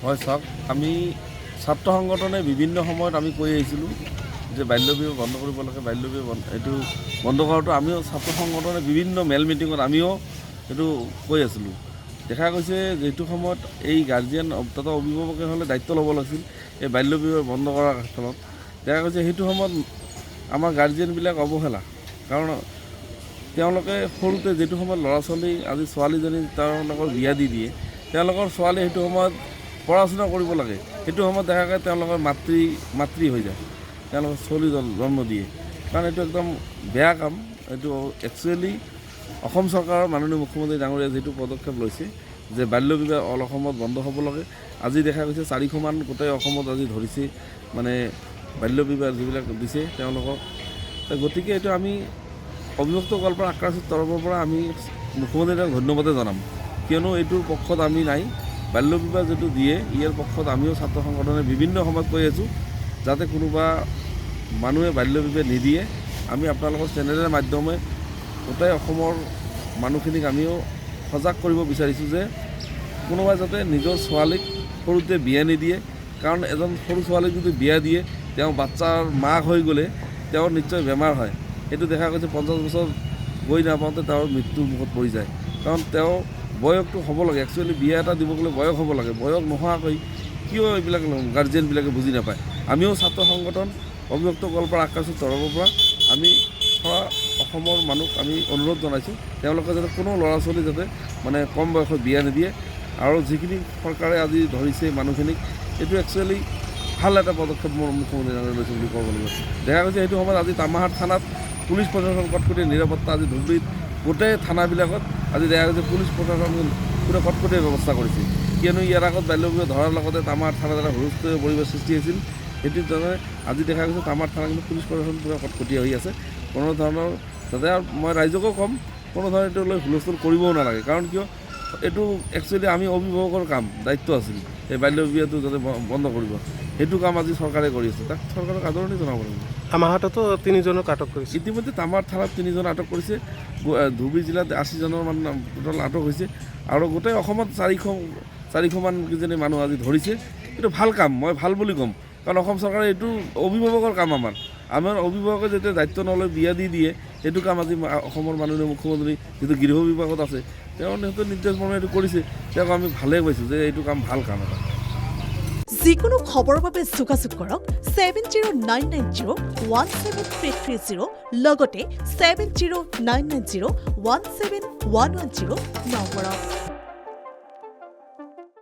হয় চাওক, আমি ছাত্ৰ সংগঠনে বিভিন্ন সময়ত আমি কৈ আহিছিলোঁ যে বাল্য বিবাহ বন্ধ কৰিব লাগে, বাল্য বিবাহ এইটো বন্ধ কৰাটো আমিও ছাত্ৰ সংগঠনে বিভিন্ন মেল মিটিঙত আমিও এইটো কৈ আছিলোঁ। দেখা গৈছে যিটো সময়ত এই গাৰ্জিয়ান তথা অভিভাৱকে হ'লে দায়িত্ব ল'ব লাগিছিল এই বাল্য বিবাহ বন্ধ কৰাৰ ফলত, দেখা গৈছে সেইটো সময়ত আমাৰ গাৰ্জিয়ানবিলাক অৱহেলা। কাৰণ তেওঁলোকে সৰুতে যিটো সময়ত ল'ৰা ছোৱালী আজি ছোৱালীজনী তেওঁলোকৰ বিয়া দি দিয়ে, তেওঁলোকৰ ছোৱালী সেইটো সময়ত পঢ়া শুনা কৰিব লাগে, সেইটো সময়ত দেখা যায় তেওঁলোকৰ মাতৃ হৈ যায়, তেওঁলোকৰ ছোৱালী জন্ম দিয়ে। কাৰণ এইটো একদম বেয়া কাম। এইটো একচুৱেলি অসম চৰকাৰৰ মাননীয় মুখ্যমন্ত্ৰী ডাঙৰীয়াই যিটো পদক্ষেপ লৈছে যে বাল্য বিবাহ অল অসমত বন্ধ হ'ব লাগে, আজি দেখা গৈছে 400মান গোটেই অসমত আজি ধৰিছে মানে বাল্য বিবাহ যিবিলাক দিছে তেওঁলোকক। গতিকে এইটো আমি অভিযুক্তকল্পৰ আক্ৰান্তিৰ তৰফৰ পৰা আমি মুখ্যমন্ত্ৰীক ধন্যবাদে জনাম, কিয়নো এইটোৰ পক্ষত আমি নাই। বাল্য বিবাহ যিটো দিয়ে ইয়াৰ পক্ষত আমিও ছাত্ৰ সংগঠনে বিভিন্ন সময়ত কৈ আছোঁ যাতে কোনোবা মানুহে বাল্য বিবাহ নিদিয়ে। আমি আপোনালোকৰ চেনেলৰ মাধ্যমে গোটেই অসমৰ মানুহখিনিক আমিও সজাগ কৰিব বিচাৰিছোঁ যে কোনোবাই যাতে নিজৰ ছোৱালীক সৰুতে বিয়া নিদিয়ে। কাৰণ এজন সৰু ছোৱালীক যদি বিয়া দিয়ে তেওঁ বাচ্চাৰ মাক হৈ গ'লে তেওঁৰ নিশ্চয় বেমাৰ হয়। সেইটো দেখা গৈছে 50 বছৰ গৈ নাপাওঁতে তেওঁৰ মৃত্যুৰ মুখত পৰি যায়। কাৰণ তেওঁ বয়সটো হ'ব লাগে, একচুৱেলি বিয়া এটা দিব গ'লে বয়স হ'ব লাগে। বয়স নোহোৱাকৈ কিয় এইবিলাক গাৰ্জেনবিলাকে বুজি নাপায়। আমিও ছাত্ৰ সংগঠন অভিযুক্তকল্পৰ আক্ৰান্তিৰ তৰফৰ পৰা আমি অসমৰ মানুহক আমি অনুৰোধ জনাইছোঁ তেওঁলোকে যাতে কোনো ল'ৰা ছোৱালী যাতে মানে কম বয়সত বিয়া নিদিয়ে। আৰু যিখিনি চৰকাৰে আজি ধৰিছে মানুহখিনিক, এইটো একচুৱেলি ভাল এটা পদক্ষেপ মোৰ মুখ্যমন্ত্ৰী লৈছে বুলি ক'ব লাগিব। দেখা গৈছে সেইটো সময়ত আজি তামাহাট থানাত পুলিচ প্ৰশাসন কটকটীয়া নিৰাপত্তা, আজি ধুবুৰীত গোটেই থানাবিলাকত আজি দেখা গৈছে পুলিচ প্ৰশাসন পুৰা কটকটীয়া ব্যৱস্থা কৰিছে। কিয়নো ইয়াৰ আগত বাল্য বিবাহ ধৰাৰ লগতে তামাহাট থানাত এটা হুলস্থুলীয়া পৰিৱেশ সৃষ্টি হৈছিল। সেইটো ধৰণে আজি দেখা গৈছে তামাহাট থানা কিন্তু পুলিচ প্ৰশাসন পুৰা কটকটীয়া হৈ আছে। কোনো ধৰণৰ যাতে, মই ৰাইজকো ক'ম কোনো ধৰণৰ এইটো লৈ হুলস্থুল কৰিবও নালাগে। কাৰণ কিয় এইটো একচুৱেলি আমি অভিভাৱকৰ কাম, দায়িত্ব আছিল এই বাল্য বিবাহটো যাতে বন্ধ কৰিব। সেইটো কাম আজি চৰকাৰে কৰি আছে, তাক চৰকাৰক আদৰণি জনাব লাগিব। তামাহাটতো 3জনক আটক কৰিছে। ইতিমধ্যে তামাহাট থানাত 3জন আটক কৰিছে। ধুবুৰী জিলাত 80জনৰ মান টোটেল আটক হৈছে। আৰু গোটেই অসমত 400মান কিজনী মানুহ আজি ধৰিছে। এইটো ভাল কাম, মই ভাল বুলি ক'ম। কাৰণ অসম চৰকাৰে এইটো অভিভাৱকৰ কাম। আমাৰ অভিভাৱকে যেতিয়া দায়িত্ব নলয় বিয়া দি দিয়ে, সেইটো কাম আজি অসমৰ মাননীয় মুখ্যমন্ত্ৰী যিটো গৃহ বিভাগত আছে তেওঁ নিৰ্দেশ মৰ্মে এইটো কৰিছে। তেওঁক আমি ভালেই পাইছোঁ যে এইটো কাম ভাল কাম এটা। যিকোনো খবৰৰ বাবে যোগাযোগ কৰক 7099017330 লগতে 7099017110 নম্বৰত।